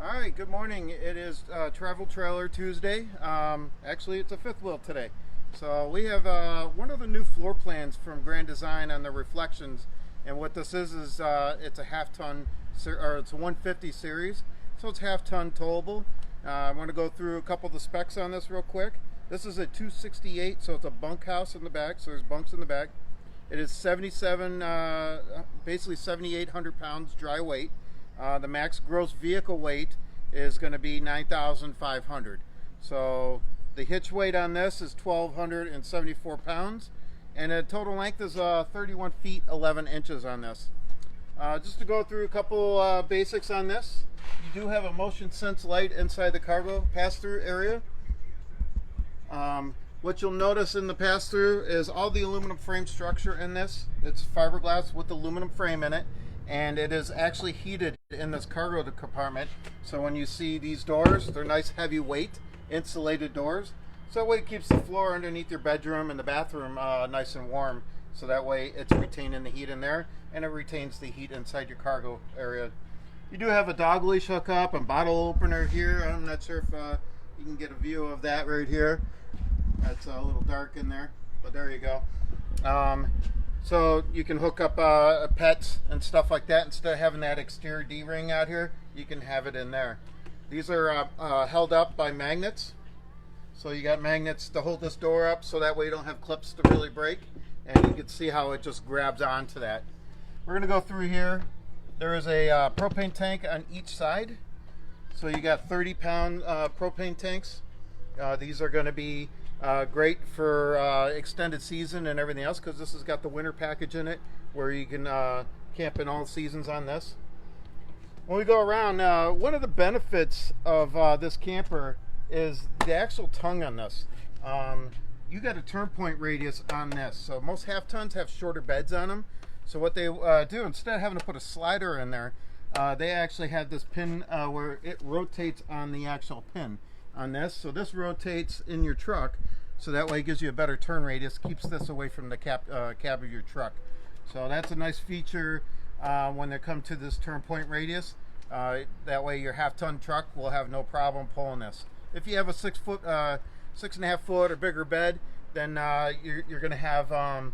Alright, good morning. It is Travel Trailer Tuesday. Actually, it's a fifth wheel today. So we have one of the new floor plans from Grand Design on the reflections. And what this is it's a half-ton, or it's a 150 series. So it's half-ton towable. I want to go through a couple of the specs on this real quick. This is a 268, so it's a bunkhouse in the back. So there's bunks in the back. It is basically 7,800 pounds dry weight. The max gross vehicle weight is going to be 9,500. So the hitch weight on this is 1,274 pounds, and the total length is 31 feet 11 inches on this. Just to go through a couple basics on this, you do have a motion sense light inside the cargo pass-through area. What you'll notice in the pass-through is all the aluminum frame structure in this. It's fiberglass with aluminum frame in it, and it is actually heated in this cargo compartment. So when you see these doors, they're nice heavy weight insulated doors, so that way it keeps the floor underneath your bedroom and the bathroom nice and warm, so that way it's retaining the heat in there and it retains the heat inside your cargo area. You do have a dog leash hookup and bottle opener here. I'm not sure if you can get a view of that right here. That's a little dark in there, but there you go. So you can hook up pets and stuff like that. Instead of having that exterior D-ring out here, you can have it in there. These are held up by magnets. So you got magnets to hold this door up, so that way you don't have clips to really break. And you can see how it just grabs onto that. We're going to go through here. There is a propane tank on each side. So you got 30-pound propane tanks. These are going to be great for extended season and everything else, because this has got the winter package in it where you can camp in all seasons on this. When we go around, one of the benefits of this camper is the actual tongue on this. You got a turn point radius on this. So most half tons have shorter beds on them. So what they do, instead of having to put a slider in there, they actually have this pin where it rotates on the actual pin on this. So this rotates in your truck, so that way it gives you a better turn radius, keeps this away from the cab of your truck. So that's a nice feature when they come to this turn point radius. That way your half-ton truck will have no problem pulling this. If you have a 6.5 foot or bigger bed, then you're going to have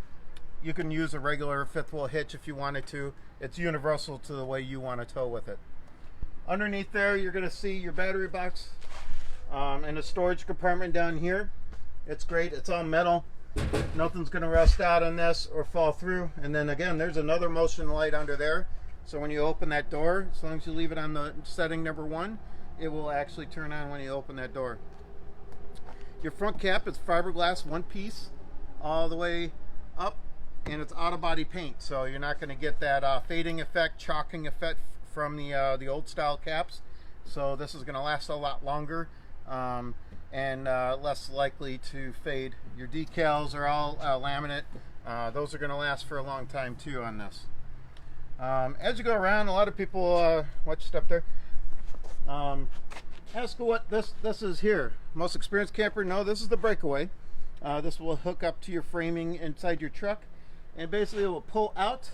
you can use a regular fifth wheel hitch if you wanted to. It's universal to the way you want to tow with it. Underneath there, you're going to see your battery box and a storage compartment down here. It's great. It's all metal. Nothing's going to rust out on this or fall through. And then again, there's another motion light under there. So when you open that door, as long as you leave it on the setting number 1, it will actually turn on when you open that door. Your front cap is fiberglass, one piece, all the way up, and it's auto body paint. So you're not going to get that fading effect, chalking effect from the old style caps. So this is going to last a lot longer. And less likely to fade. Your decals are all laminate. Those are going to last for a long time too on this. As you go around, a lot of people watch step there. Ask what this is here. Most experienced camper know this is the Breakaway. This will hook up to your framing inside your truck, and basically it will pull out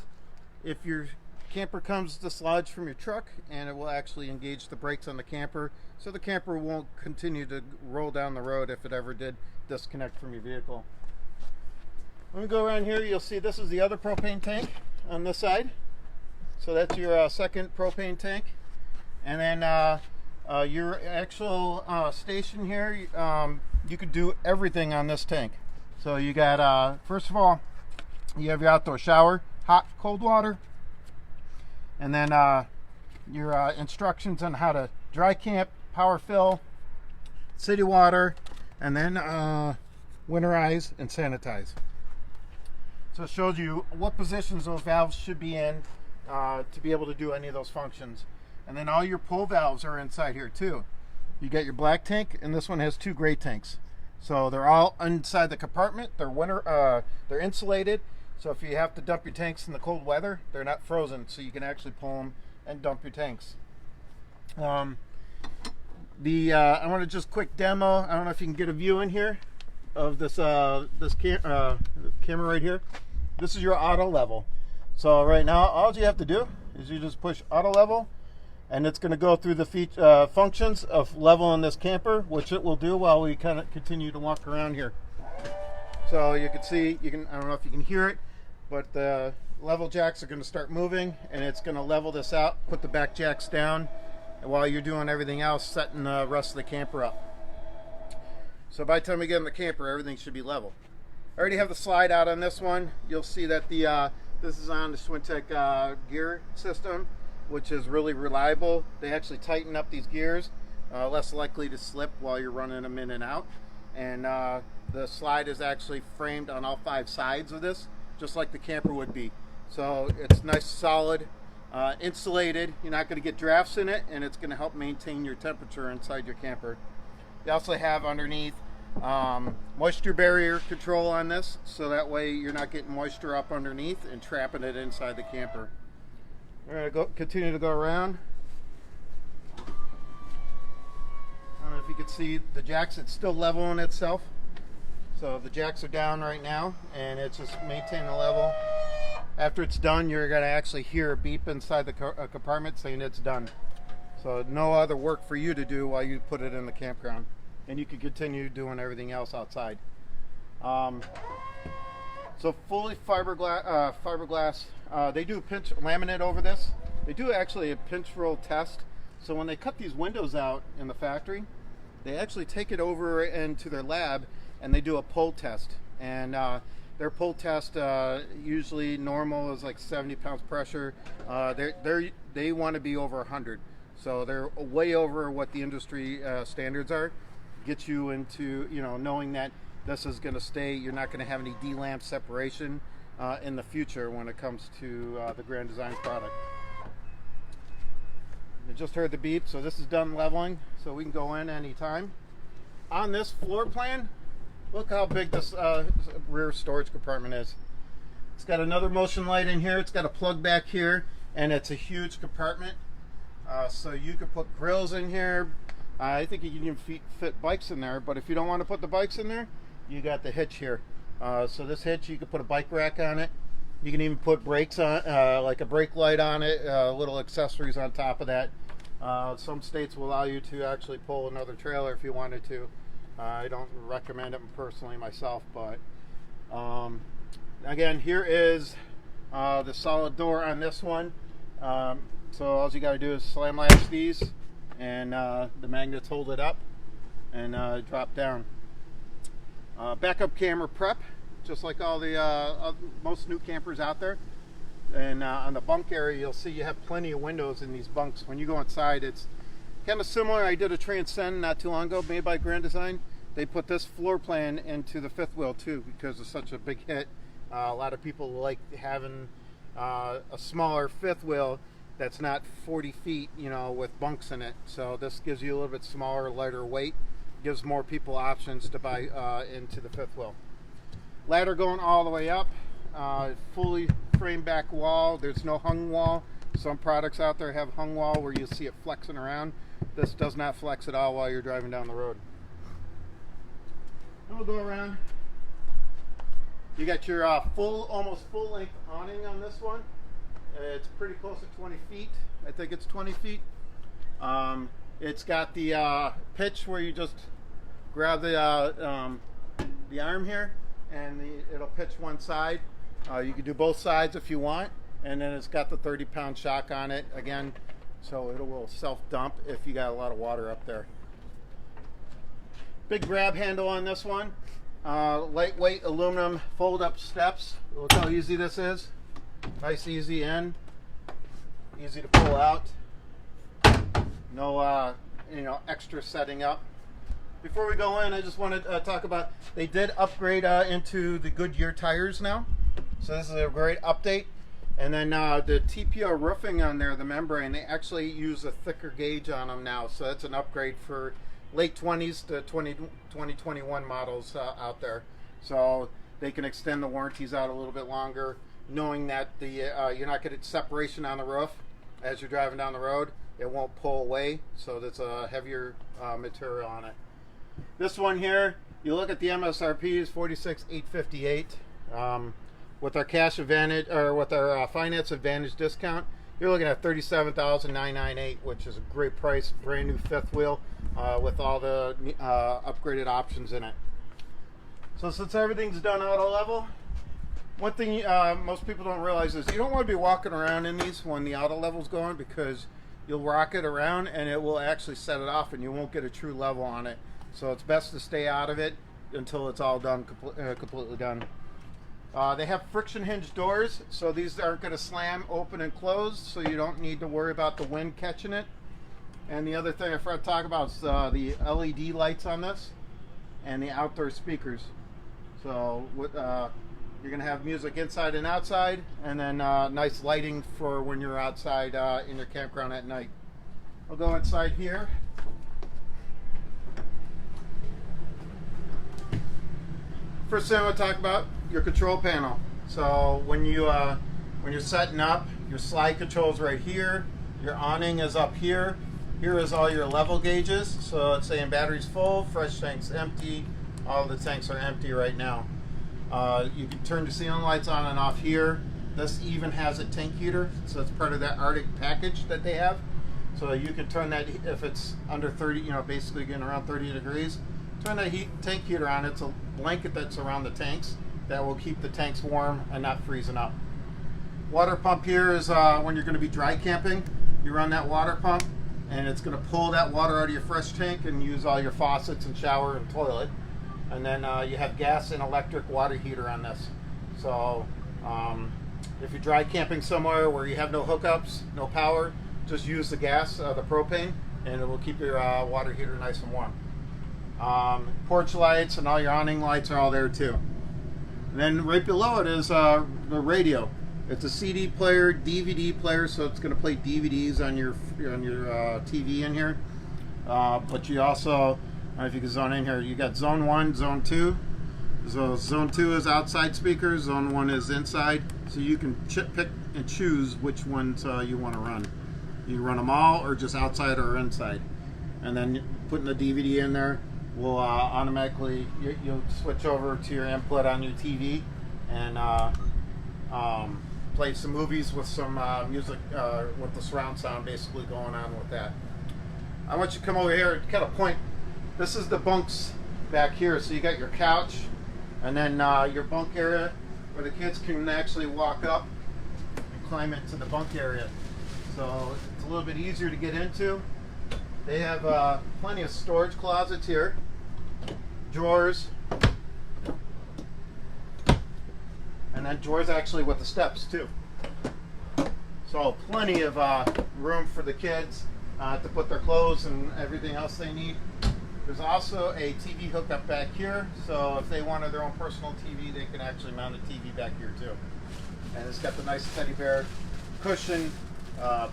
if your camper comes dislodged from your truck, and it will actually engage the brakes on the camper, so the camper won't continue to roll down the road if it ever did disconnect from your vehicle. When we go around here, you'll see this is the other propane tank on this side. So that's your second propane tank. And then your actual station here, you could do everything on this tank. So you got, first of all, you have your outdoor shower, hot, cold water. And then your instructions on how to dry camp, power fill, city water, and then winterize and sanitize. So it shows you what positions those valves should be in to be able to do any of those functions. And then all your pull valves are inside here too. You got your black tank, and this one has 2 gray tanks. So they're all inside the compartment. They're insulated. So if you have to dump your tanks in the cold weather, they're not frozen, so you can actually pull them and dump your tanks. I want to just quick demo. I don't know if you can get a view in here of this camera right here. This is your auto level. So right now, all you have to do is you just push auto level, and it's going to go through the functions of leveling this camper, which it will do while we kind of continue to walk around here. So you can see, I don't know if you can hear it, but the level jacks are going to start moving, and it's going to level this out, put the back jacks down, while you're doing everything else, setting the rest of the camper up. So by the time we get in the camper, everything should be level. I already have the slide out on this one. You'll see that this is on the Swintech gear system, which is really reliable. They actually tighten up these gears, less likely to slip while you're running them in and out. And the slide is actually framed on all 5 sides of this, just like the camper would be. So it's nice, solid, insulated. You're not going to get drafts in it, and it's going to help maintain your temperature inside your camper. You also have underneath moisture barrier control on this, so that way you're not getting moisture up underneath and trapping it inside the camper. We're going to continue to go around. I don't know if you can see the jacks, it's still leveling itself. So the jacks are down right now, and it's just maintaining the level. After it's done, you're going to actually hear a beep inside the compartment saying it's done. So no other work for you to do while you put it in the campground. And you can continue doing everything else outside. So fully fiberglass. They do pinch laminate over this. They do actually a pinch roll test. So when they cut these windows out in the factory, they actually take it over into their lab and they do a pull test. And their pull test, usually normal is like 70 pounds pressure. They want to be over 100. So they're way over what the industry standards are. Get you into, knowing that this is going to stay. You're not going to have any D-lamp separation in the future when it comes to the Grand Design product. I just heard the beep, so this is done leveling, so we can go in anytime. On this floor plan, look how big this rear storage compartment is. It's got another motion light in here. It's got a plug back here, and it's a huge compartment. So you could put grills in here. I think you can even fit bikes in there, but if you don't want to put the bikes in there, you got the hitch here. So this hitch, you could put a bike rack on it. You can even put brakes on, like a brake light on it, little accessories on top of that. Some states will allow you to actually pull another trailer if you wanted to. I don't recommend it personally myself, but again, here is the solid door on this one. So all you got to do is slam latch these, and the magnets hold it up and drop down. Backup camera prep, just like all the most new campers out there. And on the bunk area, you'll see you have plenty of windows in these bunks. When you go inside, it's kind of similar. I did a Transcend not too long ago, made by Grand Design. They put this floor plan into the fifth wheel too, because it's such a big hit. A lot of people like having a smaller fifth wheel that's not 40 feet, with bunks in it. So this gives you a little bit smaller, lighter weight. Gives more people options to buy into the fifth wheel. Ladder going all the way up. Fully frame back wall. There's no hung wall. Some products out there have hung wall where you see it flexing around. This does not flex at all while you're driving down the road. And we'll go around. You got your almost full length awning on this one. It's pretty close to 20 feet. I think it's 20 feet. It's got the pitch where you just grab the arm here, and it'll pitch one side. You can do both sides if you want, and then it's got the 30-pound shock on it again, so it will self-dump if you got a lot of water up there. Big grab handle on this one. Lightweight aluminum fold-up steps. Look how easy this is. Nice, easy in, easy to pull out. No, extra setting up. Before we go in, I just want to talk about, they did upgrade into the Goodyear tires now. So this is a great update. And then the TPO roofing on there, the membrane, they actually use a thicker gauge on them now. So that's an upgrade for late 20s to 2021 models out there. So they can extend the warranties out a little bit longer, knowing that you're not getting separation on the roof as you're driving down the road. It won't pull away, so that's a heavier material on it. This one here, you look at the MSRP is $46,858. With our cash advantage, or with our finance advantage discount, you're looking at $37,998, which is a great price. Brand new fifth wheel with all the upgraded options in it. So since everything's done auto level, one thing most people don't realize is you don't want to be walking around in these when the auto level's going, because you'll rock it around and it will actually set it off and you won't get a true level on it. So it's best to stay out of it until it's all done, completely done. They have friction hinge doors, so these aren't going to slam open and close, so you don't need to worry about the wind catching it. And the other thing I forgot to talk about is the LED lights on this and the outdoor speakers. So you're going to have music inside and outside, and then nice lighting for when you're outside in your campground at night. I'll go inside here. First thing I want to talk about, your control panel. So when you're setting up, your slide control's right here, your awning is up here. Here is all your level gauges. So it's saying battery's full, fresh tank's empty, all the tanks are empty right now. You can turn the ceiling lights on and off here. This even has a tank heater, so it's part of that Arctic package that they have. So you can turn that if it's under 30, basically getting around 30 degrees. Turn that tank heater on. It's a blanket that's around the tanks that will keep the tanks warm and not freezing up. Water pump here is when you're going to be dry camping. You run that water pump and it's going to pull that water out of your fresh tank and use all your faucets and shower and toilet. And then you have gas and electric water heater on this. So if you're dry camping somewhere where you have no hookups, no power, just use the gas, the propane, and it will keep your water heater nice and warm. Porch lights and all your awning lights are all there too. And then right below it is the radio. It's a CD player, DVD player, so it's going to play DVDs on your TV in here. But you also, I don't know if you can zone in here, you got zone 1, zone 2. So zone 2 is outside speakers, zone 1 is inside. So you can pick and choose which ones you want to run. You run them all or just outside or inside. And then putting the DVD in there will automatically, you'll switch over to your input on your TV and play some movies with some music with the surround sound basically going on with that. I want you to come over here and kind of point. This is the bunks back here. So you got your couch and then your bunk area where the kids can actually walk up and climb into the bunk area. So it's a little bit easier to get into. They have plenty of storage closets here, drawers, and then drawers actually with the steps too. So plenty of room for the kids to put their clothes and everything else they need. There's also a TV hookup back here, so if they wanted their own personal TV, they can actually mount a TV back here too. And it's got the nice teddy bear cushion,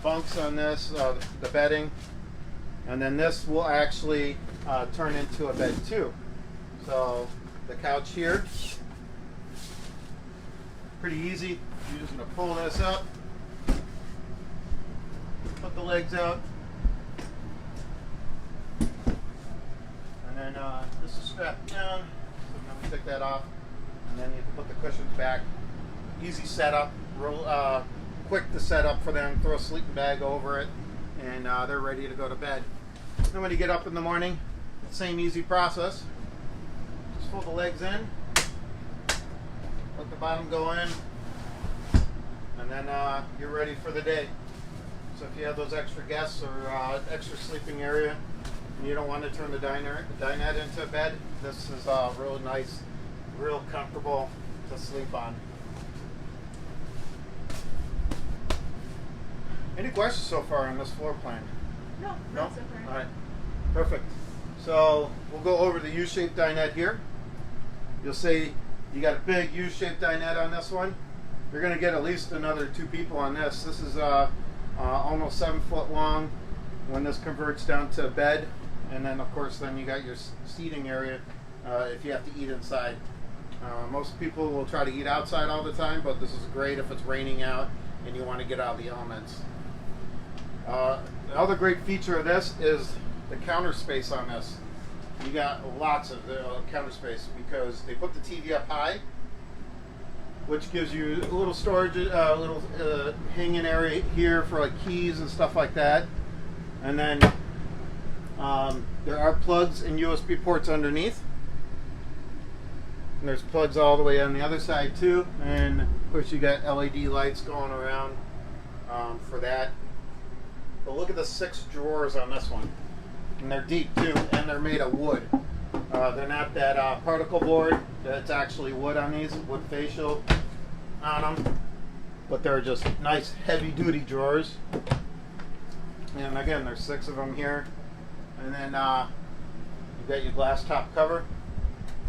bunks on this, the bedding. And then this will actually turn into a bed too. So the couch here, pretty easy. You're just going to pull this up, put the legs out, and then this is strapped down. So I'm going to take that off, and then you can put the cushions back. Easy setup, real quick to set up for them. Throw a sleeping bag over it, and they're ready to go to bed. Then when you get up in the morning, same easy process. Just fold the legs in, let the bottom go in, and then you're ready for the day. So if you have those extra guests or extra sleeping area, and you don't want to turn the dinette into a bed, this is real nice, real comfortable to sleep on. Any questions so far on this floor plan? No, not so far. All right, perfect. So we'll go over the U-shaped dinette here. You'll see you got a big U-shaped dinette on this one. You're going to get at least another 2 people on this. This is almost 7 foot long when this converts down to a bed. And then of course then you got your seating area if you have to eat inside. Most people will try to eat outside all the time, but this is great if it's raining out and you want to get out of the elements. The other great feature of this is the counter space on this. You got lots of counter space because they put the TV up high which gives you a little storage, little hanging area here for like keys and stuff like that. And then there are plugs and USB ports underneath. And there's plugs all the way on the other side too. And of course you got LED lights going around for that. But look at the 6 drawers on this one. And they're deep too, and they're made of wood. They're not that particle board. That's actually wood on these, wood facial on them. But they're just nice heavy duty drawers. And again, there's 6 of them here. And then you got your glass top cover.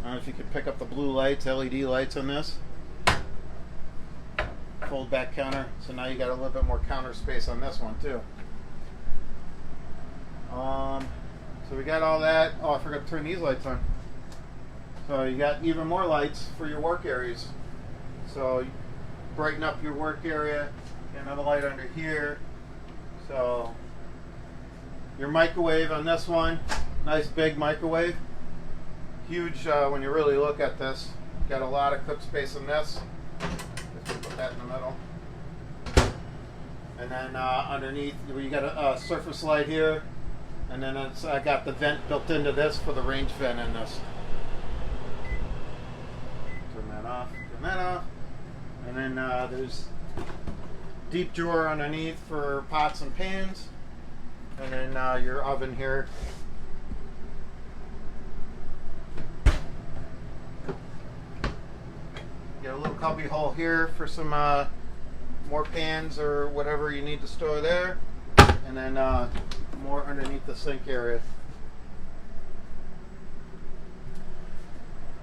I don't know if you could pick up the blue lights, LED lights on this. Fold back counter. So now you got a little bit more counter space on this one too. So we got all that. Oh, I forgot to turn these lights on. So you got even more lights for your work areas. So you brighten up your work area. Get another light under here. So your microwave on this one, nice big microwave. Huge when you really look at this. Got a lot of cook space in this. Just put that in the middle. And then underneath, you got a surface light here. And then I got the vent built into this for the range vent in this. Turn that off, turn that off. And then there's deep drawer underneath for pots and pans. And then your oven here. Get a little cubby hole here for some more pans or whatever you need to store there. And then more underneath the sink area.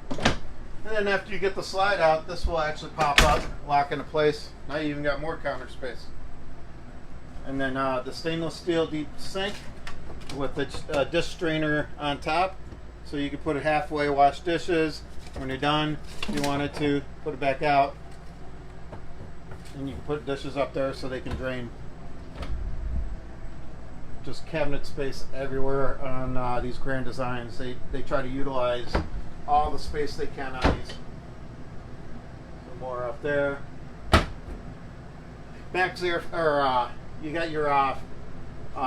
And then after you get the slide out, this will actually pop up, lock into place. Now you even got more counter space. And then the stainless steel deep sink with the dish strainer on top. So you can put it halfway, wash dishes. When you're done, if you wanted to, put it back out. And you can put dishes up there so they can drain. Just cabinet space everywhere on these Grand Designs. They try to utilize all the space they can on these. Some more up there. Max Air, or you got your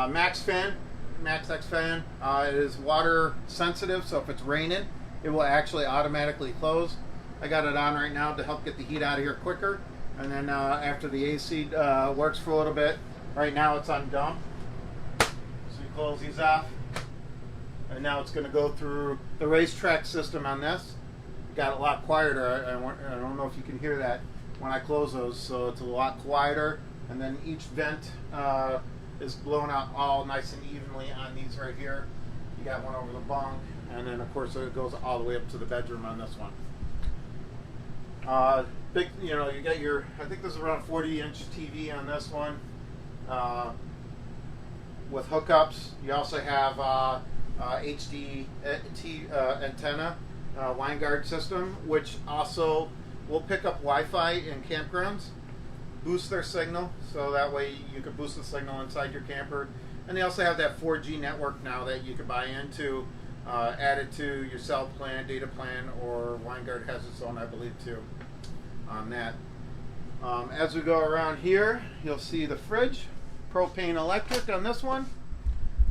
Max fan, Max X fan. It is water sensitive, so if it's raining, it will actually automatically close. I got it on right now to help get the heat out of here quicker. And then after the AC works for a little bit, right now it's on dump. Close these off, and now it's going to go through the racetrack system on this. Got a lot quieter. I don't know if you can hear that when I close those, so it's a lot quieter. And then each vent is blown out all nice and evenly on these right here. You got one over the bunk, and then of course it goes all the way up to the bedroom on this one. Big, you know, you got your, I think there's around 40-inch TV on this one. With hookups, you also have HD antenna, line guard system, which also will pick up Wi-Fi in campgrounds, boost their signal, so that way you can boost the signal inside your camper. And they also have that 4G network now that you can buy into, add it to your cell plan, data plan, or line guard has its own, I believe, too, on that. As we go around here, you'll see the fridge. Propane electric on this one,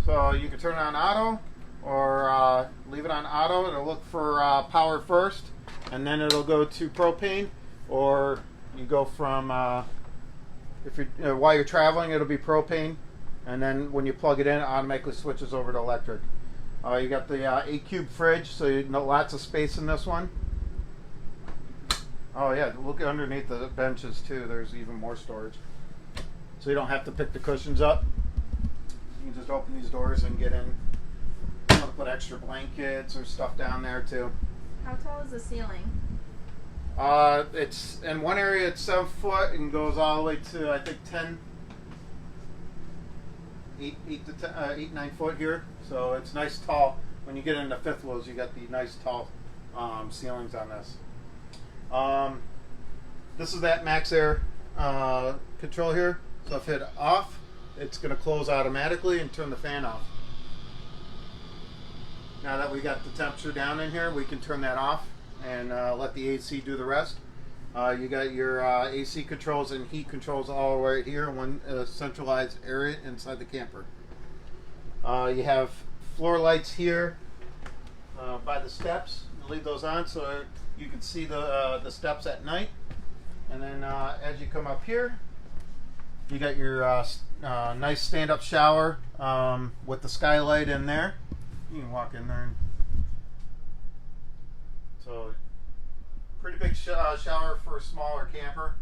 so you can turn it on auto or leave it on auto. It'll look for power first, and then it'll go to propane, or you go from if you're while you're traveling, it'll be propane, and then when you plug it in, it automatically switches over to electric. You got the 8-cube fridge, so you know, lots of space in this one. Oh yeah, look underneath the benches too. There's even more storage. So you don't have to pick the cushions up. You can just open these doors and get in. You want to put extra blankets or stuff down there too. How tall is the ceiling? It's in one area it's 7 foot and goes all the way to I think 9 foot here. So it's nice tall. When you get into fifth wheels, you got the nice tall ceilings on this. This is that Max Air control here. So if hit off, it's going to close automatically and turn the fan off. Now that we got the temperature down in here, we can turn that off and let the AC do the rest. You got your AC controls and heat controls all right here in one centralized area inside the camper. You have floor lights here by the steps. You leave those on so you can see the steps at night. And then as you come up here, you got your nice stand-up shower with the skylight in there. You can walk in there. So, pretty big shower for a smaller camper.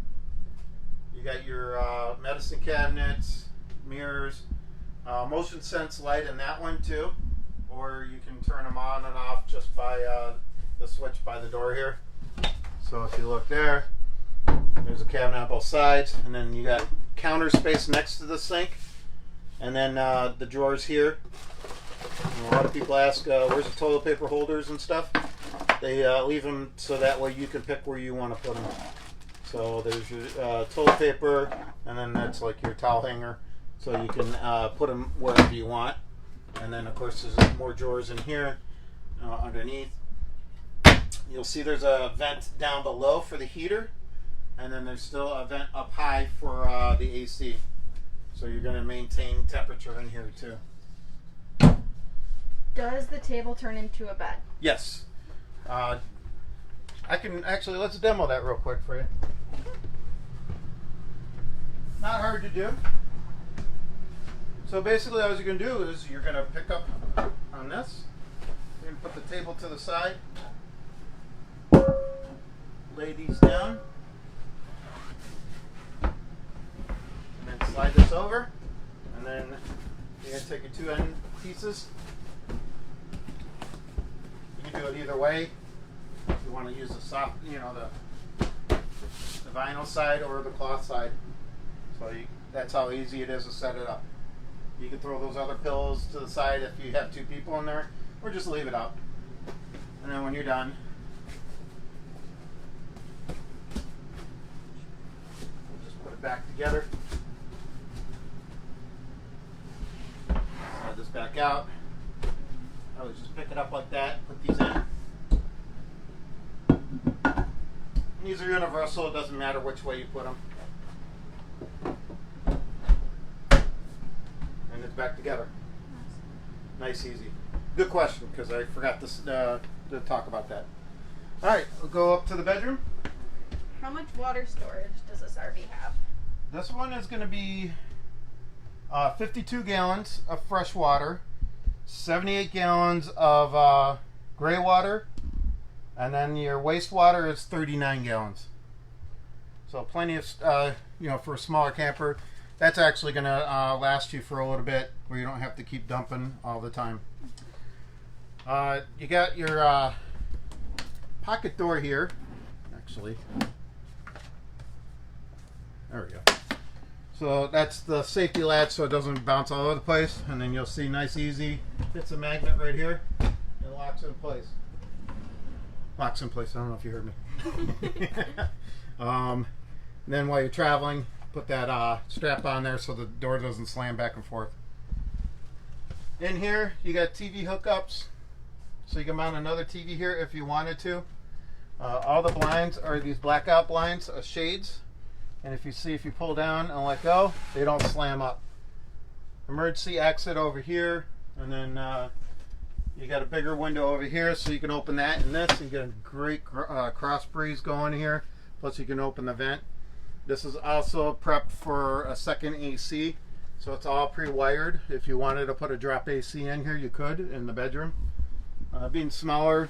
You got your medicine cabinets, mirrors, motion sense light in that one too. Or you can turn them on and off just by the switch by the door here. So if you look there, there's a cabinet on both sides, and then you got counter space next to the sink, and then the drawers here. And a lot of people ask, where's the toilet paper holders and stuff? They leave them so that way you can pick where you want to put them. So there's your toilet paper, and then that's like your towel hanger, so you can put them wherever you want. And then of course there's more drawers in here underneath. You'll see there's a vent down below for the heater, and then there's still a vent up high for the AC. So you're going to maintain temperature in here too. Does the table turn into a bed? Yes. I can actually, let's demo that real quick for you. Not hard to do. So basically all you're going to do is you're going to pick up on this. You're going to put the table to the side. Lay these down. And then slide this over. And then you're going to take your two end pieces. You can do it either way. If you want to use the soft, the vinyl side or the cloth side. So that's how easy it is to set it up. You can throw those other pillows to the side if you have two people in there, or just leave it out. And then when you're done, we'll just put it back together. Slide this back out. I would just pick it up like that, put these in. And these are universal, it doesn't matter which way you put them. And it's back together. Nice, easy. Good question, because I forgot to talk about that. Alright, we'll go up to the bedroom. How much water storage does this RV have? This one is going to be 52 gallons of fresh water, 78 gallons of gray water, and then your wastewater is 39 gallons. So plenty of, for a smaller camper. That's actually going to last you for a little bit, where you don't have to keep dumping all the time. You got your pocket door here, actually. There we go. So that's the safety latch so it doesn't bounce all over the place. And then you'll see nice, easy, fits a magnet right here and locks in place. Locks in place, I don't know if you heard me. Then while you're traveling, put that strap on there so the door doesn't slam back and forth. In here, you got TV hookups. So you can mount another TV here if you wanted to. All the blinds are these blackout blinds, shades. And if you pull down and let go, they don't slam up. Emergency exit over here, and then you got a bigger window over here, so you can open that and this. You get a great cross breeze going here. Plus, you can open the vent. This is also prepped for a second AC, so it's all pre-wired. If you wanted to put a drop AC in here, you could in the bedroom. Being smaller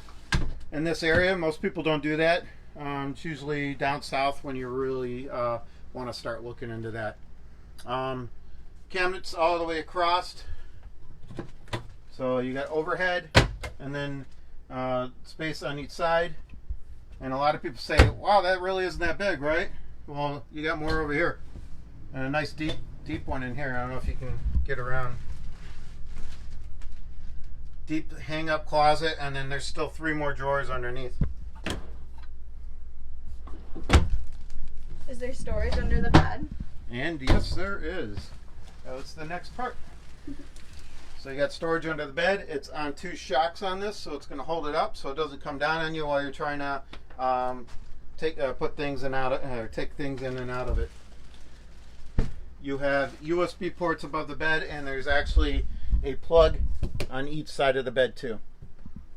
in this area, most people don't do that. It's usually down south when you really want to start looking into that. Cabinets all the way across. So you got overhead and then space on each side. And a lot of people say, wow, that really isn't that big, right? Well, you got more over here. And a nice deep one in here. I don't know if you can get around. Deep hang-up closet, and then there's still 3 more drawers underneath. Is there storage under the bed? And yes, there is. That's the next part. So you got storage under the bed. It's on 2 shocks on this, so it's going to hold it up so it doesn't come down on you while you're trying to put things in out of, take things in and out of it. You have USB ports above the bed, and there's actually a plug on each side of the bed too.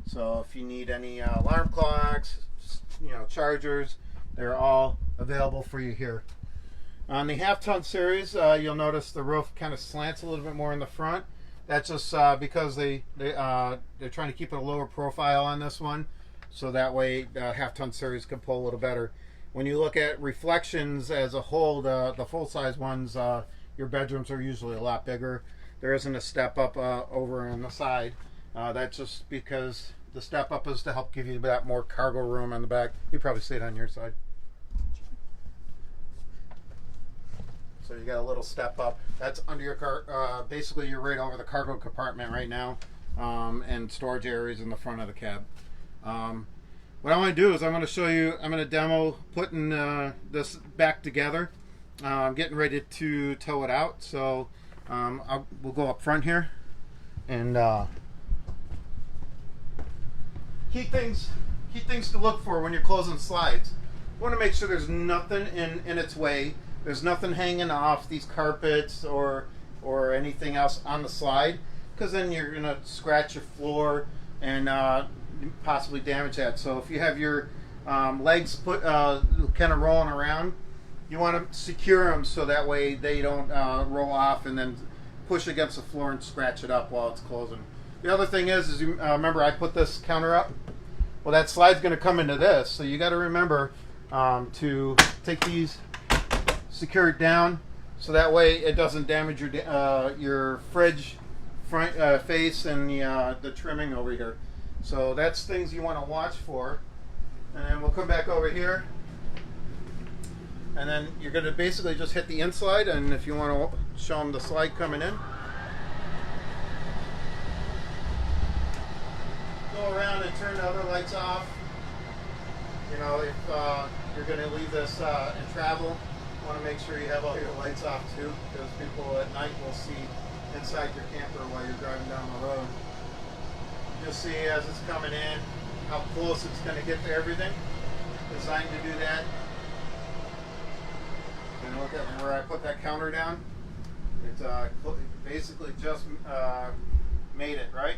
So if you need any alarm clocks, chargers, they're all available for you here. On the half-ton series, you'll notice the roof kind of slants a little bit more in the front. That's just because they're trying to keep it a lower profile on this one, so that way the half-ton series can pull a little better. When you look at reflections as a whole, the full-size ones, your bedrooms are usually a lot bigger. There isn't a step up over on the side. That's just because the step up is to help give you that more cargo room on the back. You probably see it on your side. So you got a little step up. That's under your car. Basically, you're right over the cargo compartment right now, and storage areas in the front of the cab. What I want to do is I'm going to show you. I'm going to demo putting this back together. I'm getting ready to tow it out. So we'll go up front here and key things to look for when you're closing slides. You want to make sure there's nothing in its way. There's nothing hanging off these carpets or anything else on the slide, because then you're going to scratch your floor and possibly damage that. So if you have your legs put kind of rolling around, you want to secure them so that way they don't roll off and then push against the floor and scratch it up while it's closing. The other thing is you remember I put this counter up? Well, that slide's going to come into this, so you got to remember to take these, secure it down, so that way it doesn't damage your fridge front face and the trimming over here. So that's things you want to watch for. And then we'll come back over here, and then you're going to basically just hit the inside, and if you want to show them the slide coming in, go around and turn the other lights off. If you're going to leave this and travel, you want to make sure you have all your lights off too, because people at night will see inside your camper while you're driving down the road. You'll see as it's coming in how close it's going to get to everything. Designed to do that. And look at where I put that counter down. It's basically just made it, right?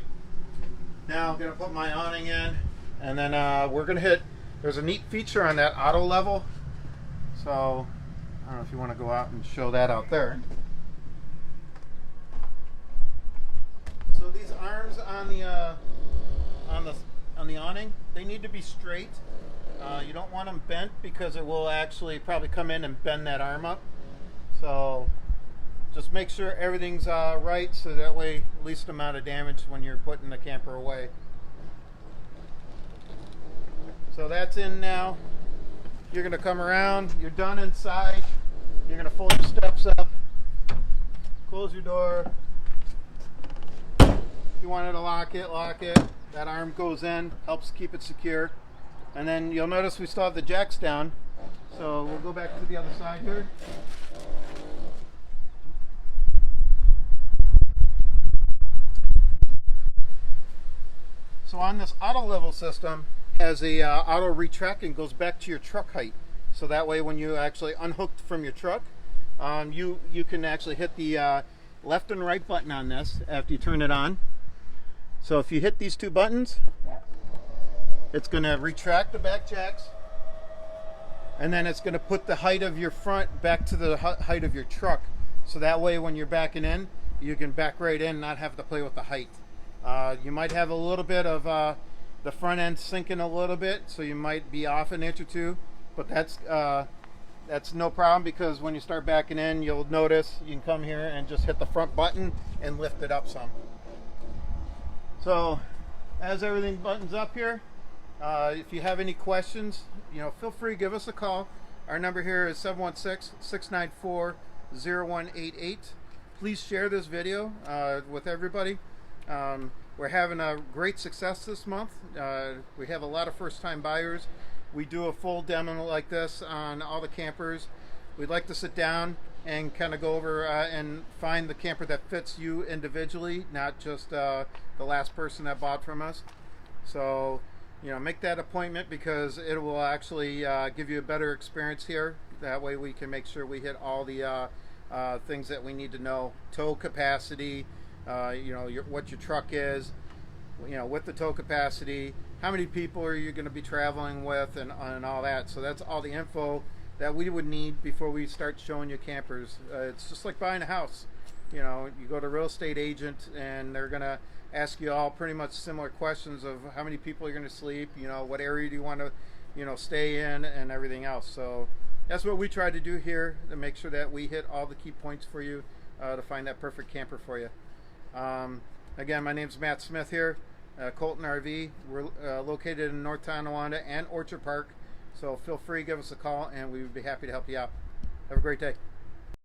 Now I'm going to put my awning in, and then we're going to hit, there's a neat feature on that auto level. So I don't know if you want to go out and show that out there. So these arms on the awning, they need to be straight. You don't want them bent because it will actually probably come in and bend that arm up. So just make sure everything's right, so that way least amount of damage when you're putting the camper away. So that's in now. You're going to come around, you're done inside, you're going to fold your steps up, close your door. If you wanted to lock it. That arm goes in, helps keep it secure. And then you'll notice we still have the jacks down. So we'll go back to the other side here. So on this auto level system, has a auto retract and goes back to your truck height. So that way when you actually unhooked from your truck, you can actually hit the left and right button on this after you turn it on. So if you hit these two buttons, it's going to retract the back jacks, and then it's going to put the height of your front back to the height of your truck. So that way when you're backing in, you can back right in and not have to play with the height. You might have a little bit of the front end sinking a little bit, so you might be off an inch or two, but that's no problem, because when you start backing in, you'll notice you can come here and just hit the front button and lift it up some. So as everything buttons up here, if you have any questions, feel free to give us a call. Our number here is 716-694-0188. Please share this video with everybody. We're having a great success this month. We have a lot of first-time buyers. We do a full demo like this on all the campers. We'd like to sit down and kind of go over and find the camper that fits you individually, not just the last person that bought from us. So make that appointment, because it will actually give you a better experience here. That way we can make sure we hit all the things that we need to know. Tow capacity, what your truck is, with the tow capacity, how many people are you going to be traveling with, and all that. So that's all the info that we would need before we start showing you campers. It's just like buying a house. You go to a real estate agent and they're going to ask you all pretty much similar questions of how many people you're going to sleep, what area do you want to, stay in, and everything else. So that's what we try to do here, to make sure that we hit all the key points for you to find that perfect camper for you. Again, my name's Matt Smith here, Colton RV. We're located in North Tonawanda and Orchard Park. So feel free to give us a call and we would be happy to help you out. Have a great day.